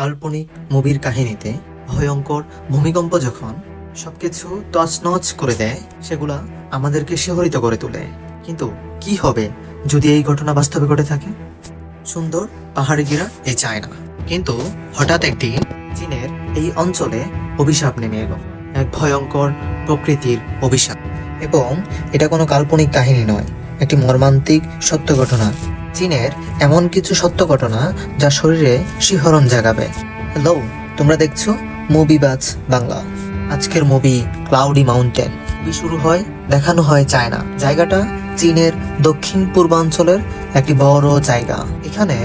কাল্পনিক মুভির কাহিনীতে ভয়ঙ্কর ভূমিকম্প যখন সবকিছু তছনছ করে দেয়, সেগুলা আমাদেরকে শিহরিত করে তোলে। কিন্তু কি হবে যদি এই ঘটনা বাস্তবে ঘটে থাকে? সুন্দর পাহাড়ি ঘেরা এই চায়না, কিন্তু হঠাৎ একদিন চীনের এই অঞ্চলে অভিশাপ নেমে এলো, এক ভয়ঙ্কর প্রকৃতির অভিশাপ। এবং এটা কোনো কাল্পনিক কাহিনী নয়, একটি মর্মান্তিক সত্য ঘটনা। চীনের এমন কিছু সত্য ঘটনা যা শরীরে শিহরণ জাগাবে। হ্যালো, তোমরা দেখছো মুভিবাজ বাংলা। আজকের মুভি ক্লাউডি মাউন্টেন। মুভি শুরু হয়, দেখানো হয় চায়না। জায়গাটা চীনের দক্ষিণ পূর্বাঞ্চলের একটি বড় জায়গা। এখানে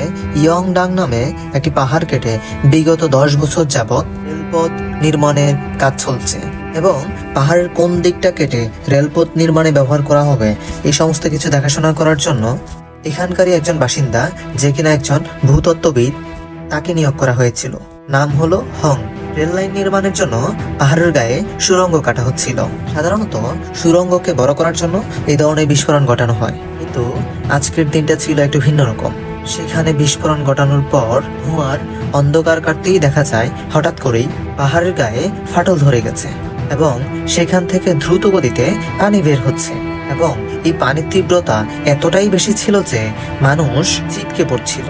ইয়ংডাং নামে একটি পাহাড় কেটে বিগত 10 বছর যাবৎ রেলপথ নির্মাণের কাজ চলছে, এবং পাহাড়ের কোন দিকটা কেটে রেলপথ নির্মাণে ব্যবহার করা হবে এই সমস্ত কিছু দেখাশোনা করার জন্য এখানকারই একজন বাসিন্দা, যে কিনা একজন ভূতত্ত্ববিদ, তাকে নিয়োগ করা হয়েছিল। নাম হলো হং। রেল লাইন নির্মাণের জন্য পাহাড়ের গায়ে সুড়ঙ্গ কাটা হচ্ছিল। সাধারণত সুড়ঙ্গকে বড় করার জন্য এই ধরনের বিস্ফোরণ ঘটানো হয়, কিন্তু আজকের দিনটা ছিল একটু ভিন্ন রকম। সেখানে বিস্ফোরণ ঘটানোর পর ধোঁয়ার অন্ধকার কাটতেই দেখা যায় হঠাৎ করেই পাহাড়ের গায়ে ফাটল ধরে গেছে, এবং সেখান থেকে দ্রুত গতিতে পানি বের হচ্ছে। এবং এই পানির তীব্রতা এতটাই বেশি ছিল যে মানুষ ছিটকে পড়ছিল।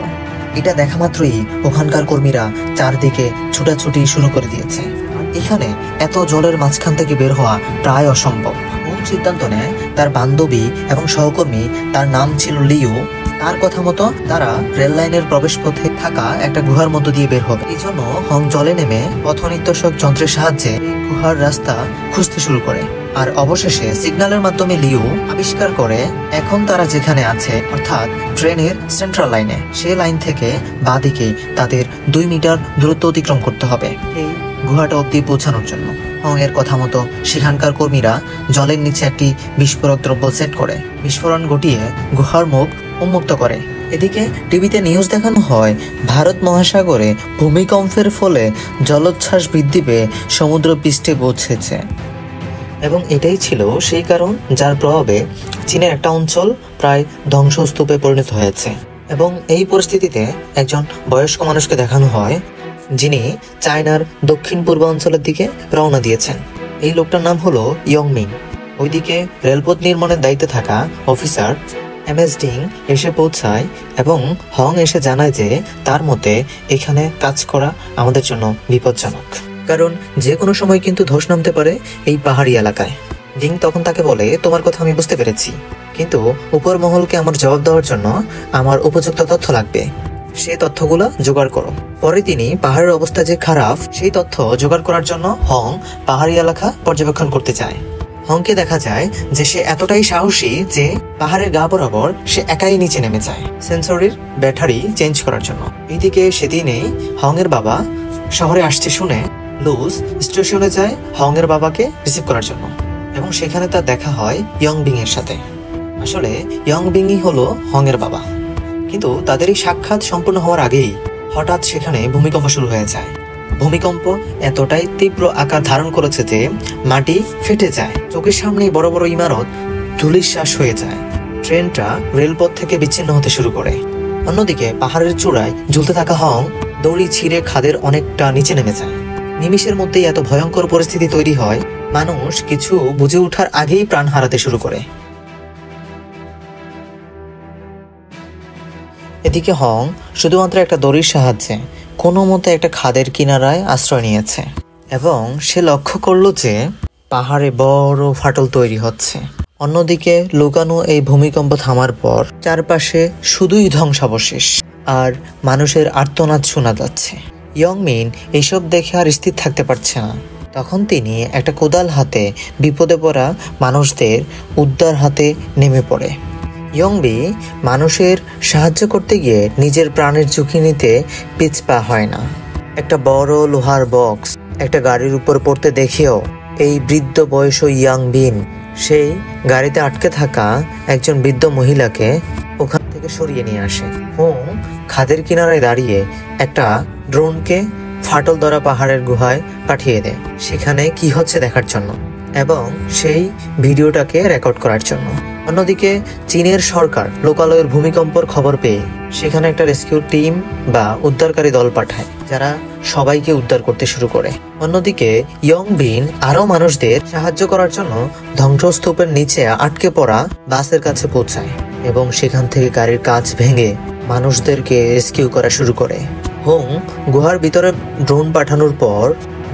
এটা দেখা মাত্রই ওখানকার কর্মীরা চারদিকে ছুটাছুটি শুরু করে দিয়েছে। এখানে এত জলের মাঝখান থেকে বের হওয়া প্রায় অসম্ভব। হোম সিদ্ধান্ত নেয় তার বান্ধবী এবং সহকর্মী, তার নাম ছিল লিউ, তার কথা মতো তারা রেল লাইনের প্রবেশ পথে থাকা একটা গুহার মধ্য দিয়ে বের হবে। এই জন্য হং জলে নেমে পথনির্দেশক যন্ত্রের সাহায্যে গুহার রাস্তা খুঁজতে শুরু করে। আর অবশেষে সিগন্যালের মাধ্যমে লিউ আবিষ্কার করে এখন তারা যেখানে আছে, অর্থাৎ ট্রেনের সেন্ট্রাল লাইনে, সেই লাইন থেকে বাঁদিকে তাদের 2 মিটার দূরত্ব অতিক্রম করতে হবে এই গুহাটা অবধি পৌঁছানোর জন্য। হং এর কথা মতো সেখানকার কর্মীরা জলের নিচে একটি বিস্ফোরক দ্রব্য সেট করে বিস্ফোরণ ঘটিয়ে গুহার মুখ উন্মুক্ত করে। এদিকে টিভিতে নিউজ দেখানো হয় ভারত মহাসাগরে ভূমিকম্পের ফলে জলোচ্ছ্বাস বৃদ্ধি পেয়ে সমুদ্র পৃষ্ঠে পৌঁছেছে, এবং এটাই ছিল সেই কারণ যার প্রভাবে চীনের একটা অঞ্চল প্রায় ধ্বংসস্তূপে পরিণত হয়েছে। এবং এই পরিস্থিতিতে একজন বয়স্ক মানুষকে দেখানো হয়, যিনি চায়নার দক্ষিণ পূর্বাঞ্চলের দিকে রওনা দিয়েছেন। এই লোকটার নাম হলো ইয়ংমিং। ওইদিকে রেলপথ নির্মাণের দায়িত্বে থাকা অফিসার এমএস ডিং এসে পৌঁছায়, এবং হং এসে জানায় যে তার মতে এখানে কাজ করা আমাদের জন্য বিপজ্জনক, কারণ যে কোনো সময় কিন্তু ধস নামতে পারে এই পাহাড়ি এলাকায়। ডিং তখন তাকে বলে, তোমার কথা আমি বুঝতে পেরেছি, কিন্তু উপর মহলকে আমার জবাব দেওয়ার জন্য আমার উপযুক্ত তথ্য লাগবে। সেই তথ্যগুলো জোগাড় করো। পরে তিনি পাহাড়ের অবস্থা যে খারাপ সেই তথ্য জোগাড় করার জন্য হং পাহাড়ি এলাকা পর্যবেক্ষণ করতে চায়। হংকে দেখা যায় যে সে এতটাই সাহসী যে পাহাড়ের গা বরাবর সে একাই নিচে নেমে যায় সেন্সরের ব্যাটারি চেঞ্জ করার জন্য। এইদিকে সেদিনেই হং এর বাবা শহরে আসছে শুনে লুজ স্টেশনে যায় হং এর বাবাকে রিসিভ করার জন্য, এবং সেখানে তার দেখা হয় ইয়ংবিং এর সাথে। আসলে ইয়ংবিংই হলো হং এর বাবা। কিন্তু তাদের এই সাক্ষাৎ সম্পূর্ণ হওয়ার আগেই হঠাৎ সেখানে ভূমিকম্প শুরু হয়ে যায়। ভূমিকম্প এতটাই তীব্র আকার ধারণ করেছে যে মাটি ফেটে যায়, চোখের সামনেই বড় বড় ইমারত ধূলিসাৎ হয়ে যায়। ট্রেনটা রেলপথ থেকে বিচ্ছিন্ন হতে শুরু করে। অন্যদিকে পাহাড়ের চূড়ায় ঝুলতে থাকা হং দড়ি ছিঁড়ে খাদের অনেকটা নিচে নেমে যায়। নিমিষের মধ্যেই এত ভয়ঙ্কর পরিস্থিতি তৈরি হয়, মানুষ কিছু বুঝে ওঠার আগেই প্রাণ হারাতে শুরু করে। এদিকে হং শুধুমাত্র একটা দড়ির সাহায্যে কোনো মতে একটা খাদের কিনারায় আশ্রয় নিয়েছে, এবং সে লক্ষ্য করলো যে পাহাড়ে বড় ফাটল তৈরি হচ্ছে। অন্যদিকে লুকানো এই ভূমিকম্প থামার পর চারপাশে শুধুই ধ্বংসাবশেষ আর মানুষের আর্তনাদ শোনা যাচ্ছে। ইয়ংমিন এইসব দেখে আর স্থির থাকতে পারছে না। তখন তিনি একটা কোদাল হাতে বিপদে পড়া মানুষদের উদ্ধার হাতে নেমে পড়ে। ইয়ংবি মানুষের সাহায্য করতে গিয়ে নিজের প্রাণের ঝুঁকি নিতে পিছপা হয় না। একটা বড় লোহার বক্স একটা গাড়ির উপর পড়তে দেখেও এই বৃদ্ধ বয়স ইয়াংবিন সেই গাড়িতে আটকে থাকা একজন বৃদ্ধ মহিলাকে ওখান থেকে সরিয়ে নিয়ে আসে। হোম খাদের কিনারায় দাঁড়িয়ে একটা ড্রোনকে ফাটল ধরা পাহাড়ের গুহায় পাঠিয়ে দেয়, সেখানে কি হচ্ছে দেখার জন্য। এবং সেই ভিডিওটাকে রেকর্ড করার জন্য। অন্যদিকে চীনের সরকার লোকালয়ের ভূমিকম্পর খবর পেয়ে সেখানে একটা রেস্কিউ টিম বা উদ্ধারকারী দল পাঠায়, যারা সবাইকে উদ্ধার করতে শুরু করে। অন্যদিকে ইয়ং বিন আরো মানুষদের সাহায্য করার জন্য ধ্বংসস্তূপের নিচে আটকে পড়া বাসের কাছে পৌঁছায় এবং সেখান থেকে গাড়ির কাঁচ ভেঙে মানুষদেরকে রেস্কিউ করা শুরু করে। হোং গুহার ভিতরে ড্রোন পাঠানোর পর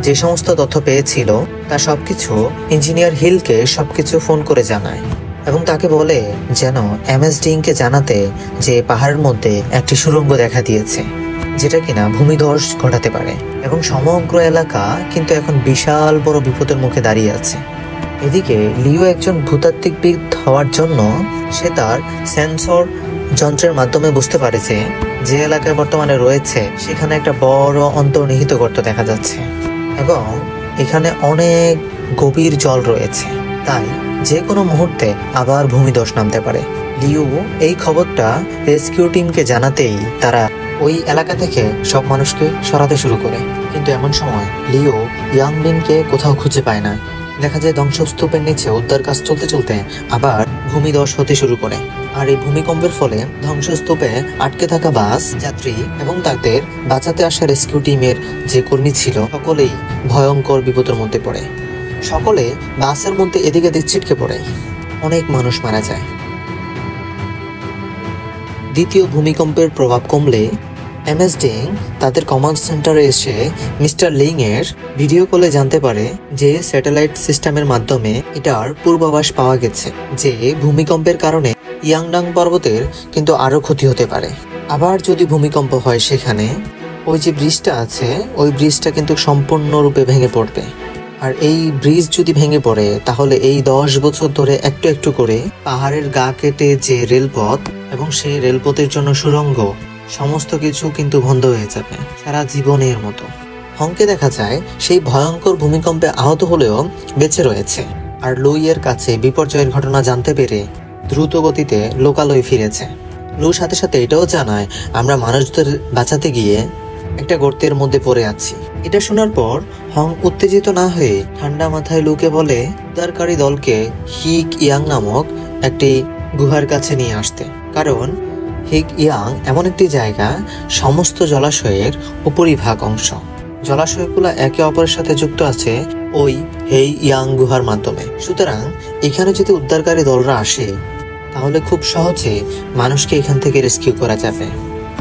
যে সমস্ত তথ্য পেয়েছিল তা সবকিছু ইঞ্জিনিয়ার হিলকে সবকিছু ফোন করে জানায় এবং তাকে বলে যেন এমএসডিংকে জানাতে যে পাহাড়ের মধ্যে একটি সুড়ঙ্গ দেখা দিয়েছে, যেটা কিনা ভূমিধস ঘটাতে পারে এবং সমগ্র এলাকা কিন্তু এখন বিশাল বড় বিপদের মুখে দাঁড়িয়ে আছে। এদিকে লিও একজন ভূতাত্ত্বিকবিদ হওয়ার জন্য সে তার সেন্সর যন্ত্রের মাধ্যমে বুঝতে পারে যে এলাকায় বর্তমানে রয়েছে সেখানে একটা বড় অন্তর্নিহিত গর্ত দেখা যাচ্ছে এবং এখানে অনেক গভীর জল রয়েছে, তাই যে কোনো মুহূর্তে আবার ভূমিধস নামতে পারে। লিও এই খবরটা রেস্কিউ টিমকে জানাতেই তারা ওই এলাকা থেকে সব মানুষকে সরাতে শুরু করে। কিন্তু এমন সময় লিও ইয়াং বিনকে কোথাও খুঁজে পায় না। দেখা যায় ধ্বংসস্তূপের নিচে উদ্ধার কাজ চলতে চলতে আবার ভূমিধস হতে শুরু করে। আর এই ভূমিকম্পের ফলে ধ্বংসস্তূপে আটকে থাকা বাস যাত্রী এবং তাদের বাঁচাতে আসা রেস্কিউ টিমের যে কর্মী ছিল সকলেই ভয়ঙ্কর বিপদের মধ্যে পড়ে। সকলে বাসের মধ্যে এদিকে এদিক ছিটকে পড়ে, অনেক মানুষ মারা যায়। দ্বিতীয় ভূমিকম্পের প্রভাব কমলে এমএসডিং তাদের কমান্ড সেন্টারে এসে মিস্টার লিং এর ভিডিও কলে জানতে পারে যে স্যাটেলাইট সিস্টেমের মাধ্যমে এটার পূর্বাভাস পাওয়া গেছে যে ভূমিকম্পের কারণে ইয়াংডাং পর্বতের কিন্তু আরো ক্ষতি হতে পারে। আবার যদি ভূমিকম্প হয় সেখানে ওই যে ব্রিজটা আছে ওই ব্রিজটা কিন্তু সম্পূর্ণরূপে ভেঙে পড়বে। আর এই ব্রিজ যদি ভেঙে পড়ে তাহলে এই 10 বছর ধরে একটু একটু করে পাহাড়ের গা কেটে যে রেলপথ এবং সেই রেলপথের জন্য সুড়ঙ্গ সমস্ত কিছু কিন্তু বন্ধ হয়ে যাবে সারা জীবনের মতো। হংকে দেখা যায় সেই ভয়ঙ্কর ভূমিকম্পে আহত হলেও বেঁচে রয়েছে। আর লুইয়ের কাছে বিপর্যয়ের ঘটনা জানতে পেরে দ্রুত গতিতে লোকালয়ে ফিরেছে। লু সাথে সাথে এটাও জানায় আমরা মানুষদের বাঁচাতে গিয়ে একটা গর্তের মধ্যে পড়ে আছি। এটা শোনার পর হং উত্তেজিত না হয়ে ঠান্ডা মাথায় লুকে বলে উদ্ধারকারী দলকে হিক ইয়াং নামক একটি গুহার কাছে নিয়ে আসতে, কারণ হিক ইয়াং এমন একটি জায়গা সমস্ত জলাশয়ের উপরিভাগ অংশ। জলাশয়গুলো একে অপরের সাথে যুক্ত আছে ওই হেই ইয়াং গুহার মাধ্যমে। সুতরাং এখানে যদি উদ্ধারকারী দলরা আসে তাহলে খুব সহজে মানুষকে এখান থেকে রেস্কিউ করা যাবে।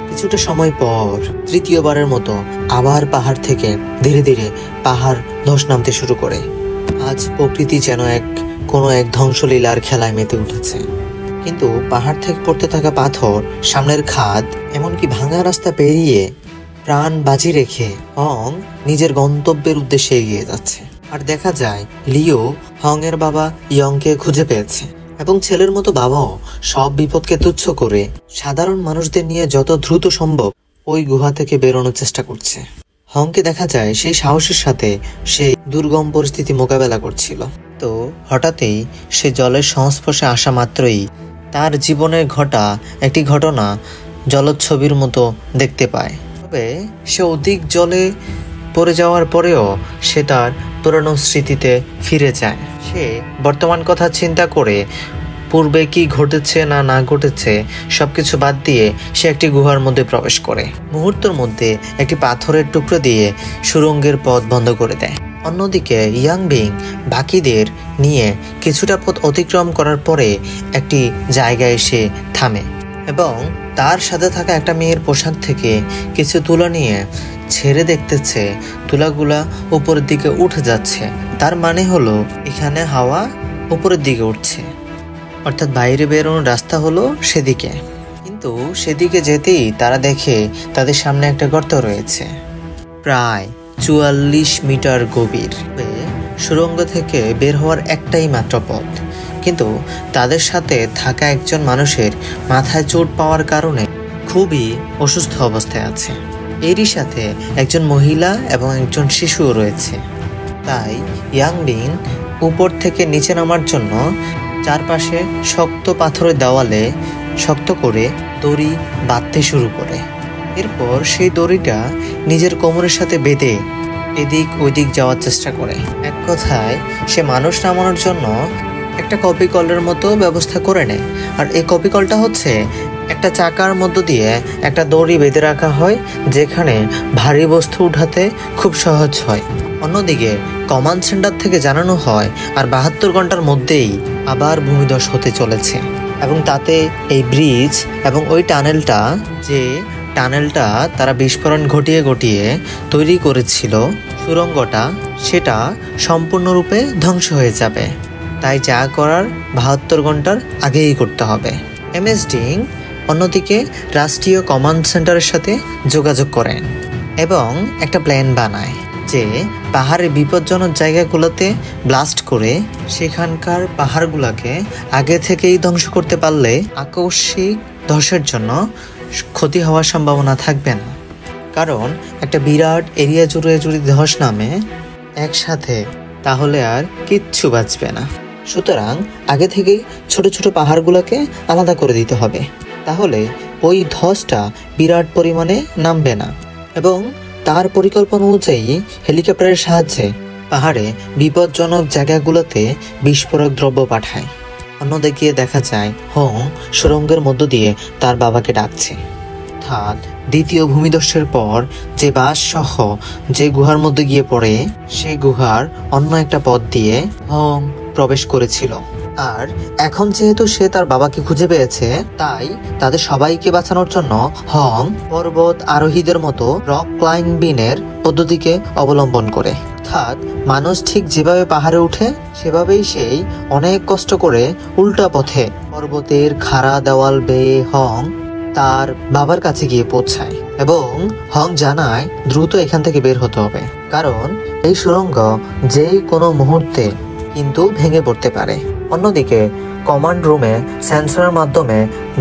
কিছুটা সময় পর তৃতীয়বারের মতো আবার পাহাড় থেকে ধীরে ধীরে পাহাড় ধস নামতে শুরু করে। আজ প্রকৃতি যেন কোনো এক ধ্বংসলীলার খেলায় মেতে উঠেছে। কিন্তু পাহাড় থেকে পড়তে থাকা পাথর, সামনের খাদ, এমনকি ভাঙা রাস্তা পেরিয়ে প্রাণ বাজি রেখে হং নিজের গন্তব্যের উদ্দেশ্যে এগিয়ে যাচ্ছে। আর দেখা যায় লিও হং এর বাবা ইয়ংকে খুঁজে পেয়েছে এবং ছেলের মতো বাবাও সব বিপদকে তুচ্ছ করে সাধারণ মানুষদের নিয়ে যত দ্রুত সম্ভব ওই গুহা থেকে বেরোনোর চেষ্টা করছে। হংকে দেখা যায় সেই সাহসের সাথে সেই দুর্গম পরিস্থিতি মোকাবেলা করছিল। তো হঠাৎই সে জলের সংস্পর্শে আসা মাত্রই তার জীবনে ঘটা একটি ঘটনা জলচ্ছবির মতো দেখতে পায়। তবে সে অধিক জলে পড়ে যাওয়ার পরেও সে তার পুরনো স্মৃতিতে ফিরে যায়। সে বর্তমান কথা চিন্তা করে পূর্বে কি ঘটেছে না ঘটেছে সবকিছু বাদ দিয়ে সে একটি গুহার মধ্যে প্রবেশ করে। মুহূর্তের মধ্যে একটি পাথরের টুকরো দিয়ে সুড়ঙ্গের পথ বন্ধ করে দেয়। অন্যদিকে ইয়াং বিং বাকিদের নিয়ে কিছুটা পথ অতিক্রম করার পরে একটি জায়গায় এসে থামে এবং তার সাথে থাকা একটা মেয়ের পোশাক থেকে কিছু তুলা নিয়ে ছেড়ে দেখতেছে তুলাগুলা উপরের দিকে উঠে যাচ্ছে। তার মানে হলো এখানে হাওয়া উপরের দিকে উঠছে, অর্থাৎ বাইরে বেরোনোর রাস্তা হলো সেদিকে। কিন্তু সেদিকে যেতেই তারা দেখে তাদের সামনে একটা গর্ত রয়েছে প্রায় 44 মিটার গভীর। সুড়ঙ্গ থেকে বের হওয়ার একটাই মাত্র পথ, কিন্তু তাদের সাথে থাকা একজন মানুষের মাথায় চোট পাওয়ার কারণে খুবই অসুস্থ অবস্থায় আছে। এরই সাথে একজন মহিলা এবং একজন শিশুও রয়েছে। তাই ইয়াং বিং উপর থেকে নিচে নামার জন্য চারপাশে শক্ত পাথরের দেওয়ালে শক্ত করে দড়ি বাঁধতে শুরু করে। এরপর সেই দড়িটা নিজের কোমরের সাথে বেঁধে এদিক ওইদিক যাওয়ার চেষ্টা করে। এক কথায় সে মানুষ নামানোর জন্য একটা কপি কলের মতো ব্যবস্থা করে নেয়। আর এই কপি কলটা হচ্ছে একটা চাকার মধ্য দিয়ে একটা দড়ি বেঁধে রাখা হয়, যেখানে ভারী বস্তু উঠাতে খুব সহজ হয়। অন্যদিকে কমান্ড সেন্টার থেকে জানানো হয় আর 72 ঘন্টার মধ্যেই আবার ভূমিধস হতে চলেছে। এবং তাতে এই ব্রিজ এবং ওই টানেলটা তারা বিস্ফোরণ ঘটিয়ে তৈরি করেছিল, সুড়ঙ্গটা, সেটা সম্পূর্ণরূপে ধ্বংস হয়ে যাবে। তাই যা করার 72 ঘন্টার আগেই করতে হবে। এমএস ডিং অন্যদিকে রাষ্ট্রীয় কমান্ড সেন্টারের সাথে যোগাযোগ করেন এবং একটা প্ল্যান বানায় যে পাহাড়ের বিপজ্জনক জায়গাগুলোতে ব্লাস্ট করে সেখানকার পাহাড়গুলোকে আগে থেকেই ধ্বংস করতে পারলে আকস্মিক ধসের জন্য ক্ষতি হওয়ার সম্ভাবনা থাকবে না। কারণ একটা বিরাট এরিয়া জুড়ে যদি ধস নামে একসাথে, তাহলে আর কিচ্ছু বাঁচবে না। সুতরাং আগে থেকেই ছোট ছোট পাহাড়গুলোকে আলাদা করে দিতে হবে, তাহলে ওই ধসটা বিরাট পরিমাণে নামবে না। এবং তার পরিকল্পনা অনুযায়ী হেলিকপ্টারের সাহায্যে পাহাড়ে বিপজ্জনক জায়গাগুলোতে বিস্ফোরক দ্রব্য পাঠায়। অন্যদিকে দেখা যায় হং সুড়ঙ্গের মধ্য দিয়ে তার বাবাকে ডাকছে। অর্থাৎ দ্বিতীয় ভূমিধসের পর যে বাস সহ যে গুহার মধ্যে গিয়ে পড়ে, সেই গুহার অন্য একটা পথ দিয়ে হং প্রবেশ করেছিল। আর এখন যেহেতু সে তার বাবাকে খুঁজে পেয়েছে, তাই তাদের সবাইকে বাঁচানোর জন্য হং পর্বত আরোহীদের মতো রক ক্লাইম্বিংয়ের পদ্ধতিকে অবলম্বন করে। অর্থাৎ মানুষ ঠিক যেভাবে পাহাড়ে উঠে, সেভাবেই সেই অনেক কষ্ট করে উল্টা পথে পর্বতের খাড়া দেওয়াল বেয়ে হং তার বাবার কাছে গিয়ে পৌঁছায়। এবং হং জানায় দ্রুত এখান থেকে বের হতে হবে, কারণ এই সুড়ঙ্গ যেই কোনো মুহূর্তে কিন্তু ভেঙে পড়তে পারে। অন্যদিকে কমান্ড রুমে সেন্সরের মাধ্যমে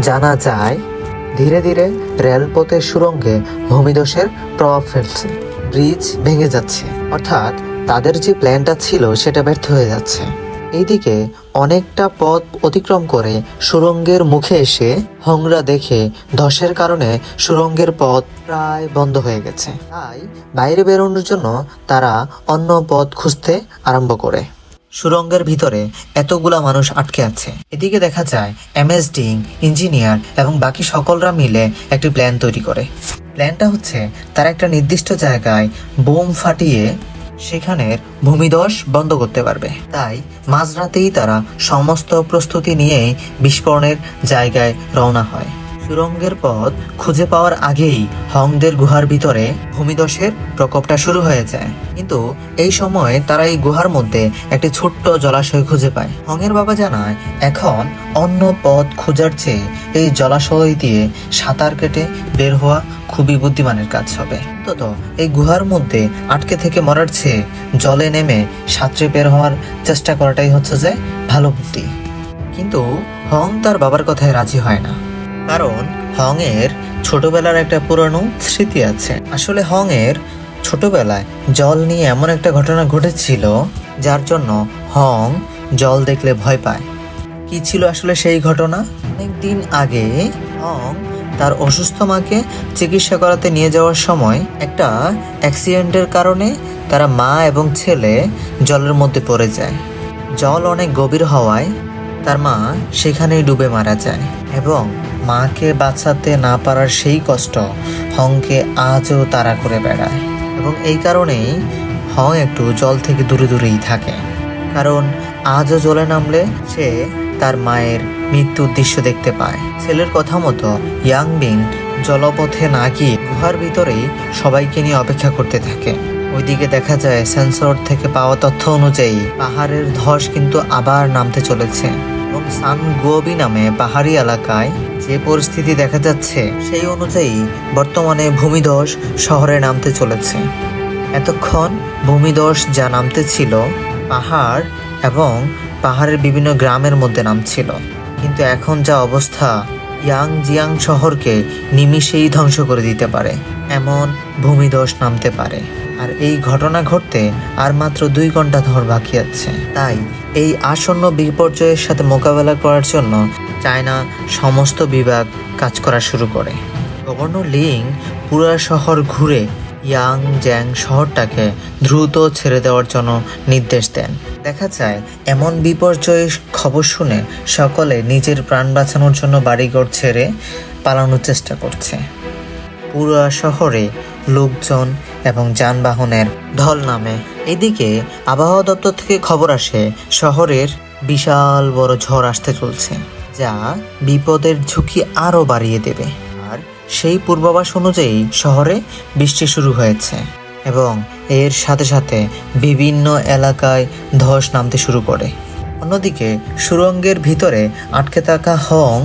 জানা যায় ধীরে ধীরে রেলপথের সুড়ঙ্গে ভূমিধসের প্রভাব ফেলছে, ব্রিজ ভেঙে যাচ্ছে। অর্থাৎ তাদের যে প্ল্যানটা ছিল সেটা ব্যর্থ হয়ে যাচ্ছে। এইদিকে অনেকটা পথ অতিক্রম করে সুড়ঙ্গের মুখে এসে হংরা দেখে ধসের কারণে সুড়ঙ্গের পথ প্রায় বন্ধ হয়ে গেছে। তাই বাইরে বেরোনোর জন্য তারা অন্য পথ খুঁজতে আরম্ভ করে। সুড়ঙ্গের ভিতরে এতগুলা মানুষ আটকে আছে। এদিকে দেখা যায় এমএস ডিং, ইঞ্জিনিয়ার এবং বাকি সকলরা মিলে একটি প্ল্যান তৈরি করে। প্ল্যানটা হচ্ছে তারা একটা নির্দিষ্ট জায়গায় বোম ফাটিয়ে সেখানের ভূমিধস বন্ধ করতে পারবে। তাই মাঝরাতেই তারা সমস্ত প্রস্তুতি নিয়ে বিস্ফোরণের জায়গায় রওনা হয়। সুড়ঙ্গের পথ খুঁজে পাওয়ার আগেই হংদের গুহার ভিতরে ভূমিধসের প্রকোপটা শুরু হয়ে যায়। কিন্তু এই সময় তারা এই গুহার মধ্যে একটি ছোট্ট জলাশয় খুঁজে পায়। হংয়ের বাবা জানায় এখন অন্য পথ খোঁজার চেয়ে এই জলাশয় দিয়ে সাঁতার কেটে বের হওয়া খুবই বুদ্ধিমানের কাজ হবে। তো এই গুহার মধ্যে আটকে থেকে মরার চেয়ে জলে নেমে সাঁতরে বের হওয়ার চেষ্টা করাটাই হচ্ছে যে ভালো বুদ্ধি। কিন্তু হং তার বাবার কথায় রাজি হয় না, কারণ হং এর ছোটবেলার একটা পুরানো স্মৃতি আছে। আসলে হং এর ছোটবেলায় জল নিয়ে এমন একটা ঘটনা ঘটেছিল যার জন্য হং জল দেখলে ভয় পায়। কি ছিল আসলে সেই ঘটনা? অনেকদিন আগে হং তার অসুস্থ মাকে চিকিৎসা করাতে নিয়ে যাওয়ার সময় একটা অ্যাক্সিডেন্টের কারণে তারা মা এবং ছেলে জলের মধ্যে পড়ে যায়। জল অনেক গভীর হওয়ায় তার মা সেখানেই ডুবে মারা যায় এবং মাকে বাঁচাতে না পারার সেই কষ্ট হংকে আজও তাড়া করে বেড়ায়। এবং এই কারণেই হং একটু জল থেকে দূরে দূরেই থাকে, কারণ আজও জলে নামলে সে তার মায়ের মৃত্যুর দৃশ্য দেখতে পায়। ছেলের কথা মতো ইয়াংবিং জলপথে না গিয়ে গুহার ভিতরেই সবাইকে নিয়ে অপেক্ষা করতে থাকে। ওইদিকে দেখা যায় সেন্সর থেকে পাওয়া তথ্য অনুযায়ী পাহাড়ের ধস কিন্তু আবার নামতে চলেছে এবং সান গুওবি নামে পাহাড়ি এলাকায় যে পরিস্থিতি দেখা যাচ্ছে সেই অনুযায়ী বর্তমানে ভূমিধস শহরে নামতে চলেছে। এতক্ষণ ভূমিধস যা নামতে ছিল পাহাড় এবং পাহাড়ের বিভিন্ন গ্রামের মধ্যে নামছিল, কিন্তু এখন যা অবস্থা ইয়াংজিয়াং শহরকে নিমিষেই ধ্বংস করে দিতে পারে এমন ভূমিধস নামতে পারে। আর এই ঘটনা ঘটতে আর মাত্র 2 ঘন্টা ধর বাকি আছে। তাই এই আসন্ন বিপর্যয়ের সাথে মোকাবেলা করার জন্য চায়না সমস্ত বিভাগ কাজ করা শুরু করে। গভর্নর লিং পুরো শহর ঘুরে ইয়াংজ্যাং শহরটাকে দ্রুত ছেড়ে দেওয়ার জন্য নির্দেশ দেন। দেখা যায় এমন বিপর্যয়ের খবর শুনে সকলে নিজের প্রাণ বাঁচানোর জন্য বাড়িঘর ছেড়ে পালানোর চেষ্টা করছে। পুরো শহরে লোকজন এবং যানবাহনের ঢল নামে। এদিকে আবহাওয়া দপ্তর থেকে খবর আসে শহরের বিশাল বড় ঝড় আসতে চলছে, যা বিপদের ঝুঁকি আরো বাড়িয়ে দেবে। আর সেই পূর্বাভাস অনুযায়ী শহরে বৃষ্টি শুরু হয়েছে এবং এর সাথে সাথে বিভিন্ন এলাকায় ধস নামতে শুরু করে। অন্যদিকে সুড়ঙ্গের ভিতরে আটকে থাকা হং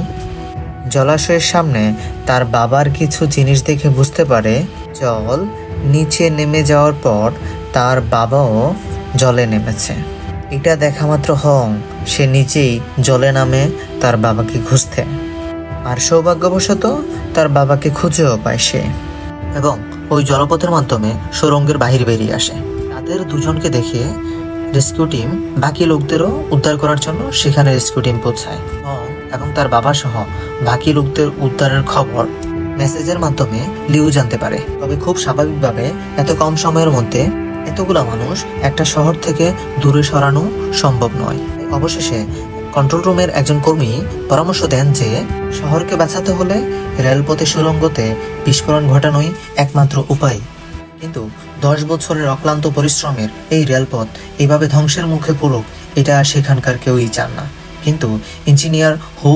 জলাশয়ের সামনে তার বাবার কিছু জিনিস দেখে বুঝতে পারে জল নিচে নেমে যাওয়ার পর তার বাবাও জলে নেমেছে। এটা দেখা মাত্র হং সে নিজেই জলে নামে তার বাবাকে খুঁজতে, আর সৌভাগ্যবশত তার বাবাকে খুঁজেও পায় সে এবং ওই জলপথের মাধ্যমে সুড়ঙ্গের বাহির বেরিয়ে আসে। তাদের দুজনকে দেখে রেস্কিউ টিম বাকি লোকদেরও উদ্ধার করার জন্য সেখানে রেস্কিউ টিম পৌঁছায়। হং এবং তার বাবা সহ বাকি লোকদের উদ্ধারের খবর মেসেজের মাধ্যমে লিউ জানতে পারে। তবে খুব স্বাভাবিকভাবে এত কম সময়ের মধ্যে এতগুলা মানুষ একটা শহর থেকে দূরে সরানো সম্ভব নয়। অবশেষে কন্ট্রোল রুমের একজন কর্মী পরামর্শ দেন যে শহরকে বাঁচাতে হলে রেলপথে সুড়ঙ্গতে বিস্ফোরণ ঘটানোই একমাত্র উপায়। কিন্তু 10 বছরের অক্লান্ত পরিশ্রমের এই রেলপথ এইভাবে ধ্বংসের মুখে পড়ুক, এটা সেখানকার কেউই চান না। কিন্তু ইঞ্জিনিয়ার হো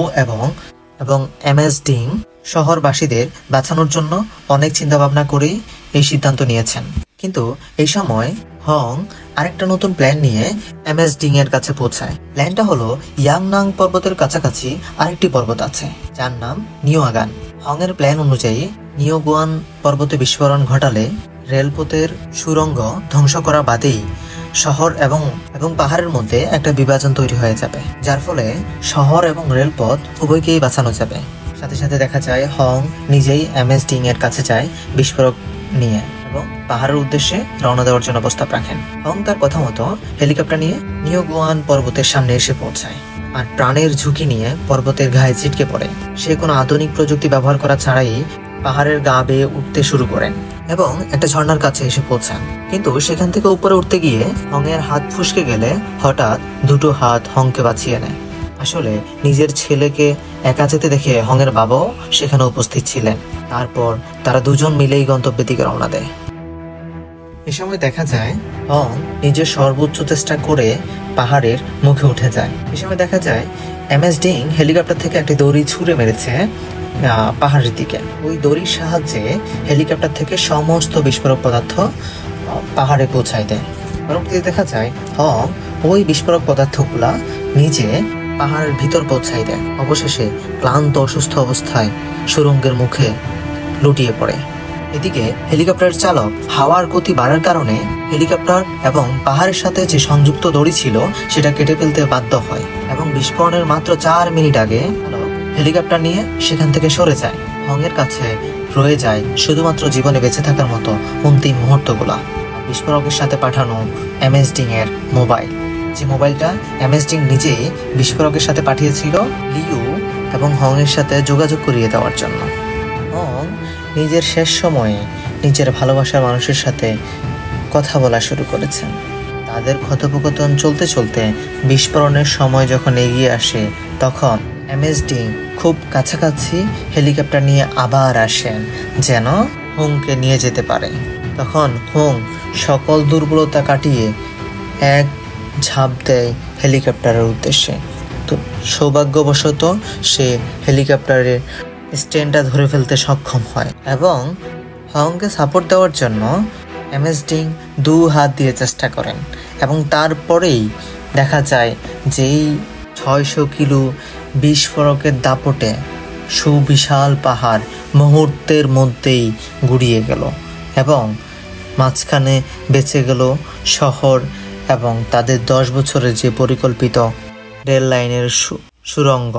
এবং এমএস ডিং শহরবাসীদের বাঁচানোর জন্য অনেক চিন্তাভাবনা করেই এই সিদ্ধান্ত নিয়েছেন। কিন্তু এই সময় হং আরেকটা নতুন প্ল্যান নিয়ে এমএস ডিং এর কাছে পৌঁছায়। প্ল্যানটা হলো ইয়াংনাং পর্বতের কাছাকাছি আরেকটি পর্বত আছে যার নাম নিওয়াগান। হং এর প্ল্যান অনুযায়ী নিওগুয়ান পর্বতে বিস্ফোরণ ঘটালে রেলপথের সুড়ঙ্গ ধ্বংস করা বাদেই শহর এবং পাহাড়ের মধ্যে একটা বিভাজন তৈরি হয়ে যাবে, যার ফলে শহর এবং রেলপথ উভয়কেই বাঁচানো যাবে। সাথে সাথে দেখা যায় হং নিজেই এমএস ডিং এর কাছে যায় বিস্ফোরক নিয়ে এবং পাহাড়ের উদ্দেশ্যে রওনা দেওয়ার জন্য প্রস্তাব রাখেন। হং তার কথা মতো হেলিকপ্টার নিয়ে নিওগুয়ান পর্বতের সামনে এসে পৌঁছায় আর প্রাণের ঝুঁকি নিয়ে পর্বতের গায়ে ছিটকে পড়ে। সে কোনো আধুনিক প্রযুক্তি ব্যবহার করা ছাড়াই পাহাড়ের গা বেয়ে উঠতে শুরু করেন এবং একটা ঝর্ণার কাছে এসে পৌঁছান। কিন্তু সেখান থেকে উপরে উঠতে গিয়ে হংয়ের হাত ফসকে গেলে হঠাৎ দুটো হাত হংকে বাঁচিয়ে নেয়। আসলে নিজের ছেলেকে একা যেতে দেখে হংয়ের বাবাও সেখানে উপস্থিত ছিলেন। তারপর তারা দুজন মিলেই গন্তব্যের দিকে রওনা দেয়। এ সময় দেখা যায় হং নিজের সর্বোচ্চ চেষ্টা করে পাহাড়ের মুখে উঠে যায়। এ সময় দেখা যায় এমএস ডিং হেলিকপ্টার থেকে একটি দড়ি ছুঁড়ে মেরেছে পাহাড়ের দিকে। ওই দড়ির সাহায্যে হেলিকপ্টার থেকে সমস্ত বিস্ফোরক পদার্থ পাহাড়ে পৌঁছায় দেয়। পরবর্তীতে দেখা যায় হং ওই বিস্ফোরক পদার্থগুলা নিজে পাহাড়ের ভিতর পৌঁছায় দেয়। অবশেষে ক্লান্ত অসুস্থ অবস্থায় সুড়ঙ্গের মুখে লুটিয়ে পড়ে। এদিকে হেলিকপ্টারের চালক হাওয়ার গতি বাড়ার কারণে হেলিকপ্টার এবং পাহাড়ের সাথে যে সংযুক্ত দড়ি ছিল সেটা কেটে ফেলতে বাধ্য হয় এবং বিস্ফোরণের মাত্র 4 মিনিট আগে হেলিকপ্টার নিয়ে সেখান থেকে সরে যায়। হংয়ের কাছে রয়ে যায় শুধুমাত্র জীবনে বেঁচে থাকার মতো অন্তিম মুহূর্তগুলা। বিস্ফোরকের সাথে পাঠানো এমএস ডিং এর মোবাইল, যে মোবাইলটা এমএস ডিং নিজেই বিস্ফোরকের সাথে পাঠিয়েছিল লিউ এবং হংয়ের সাথে যোগাযোগ করিয়ে দেওয়ার জন্য। হং নিজের শেষ সময়ে নিজের ভালোবাসার মানুষের সাথে কথা বলা শুরু করেছেন। তাদের কথোপকথন চলতে চলতে বিস্ফোরণের সময় যখন এগিয়ে আসে তখন এমএস ডিং খুব কাছাকাছি হেলিকপ্টার নিয়ে আবার আসেন যেন হংকে নিয়ে যেতে পারে। তখন হং সকল দুর্বলতা কাটিয়ে এক ঝাঁপ দেয় হেলিকপ্টারের উদ্দেশ্যে। তো সৌভাগ্যবশত সে হেলিকপ্টারের স্ট্যান্ডটা ধরে ফেলতে সক্ষম হয় এবং হংকে সাপোর্ট দেওয়ার জন্য এমএস ডিং 2 হাত দিয়ে চেষ্টা করেন এবং তারপরেই দেখা যায় যেই 600 কিলো বিস্ফোরকের দাপটে সুবিশাল পাহাড় মুহূর্তের মধ্যেই গুড়িয়ে গেল এবং মাঝখানে বেঁচে গেল শহর এবং তাদের 10 বছরের যে পরিকল্পিত রেল লাইনের সুড়ঙ্গ।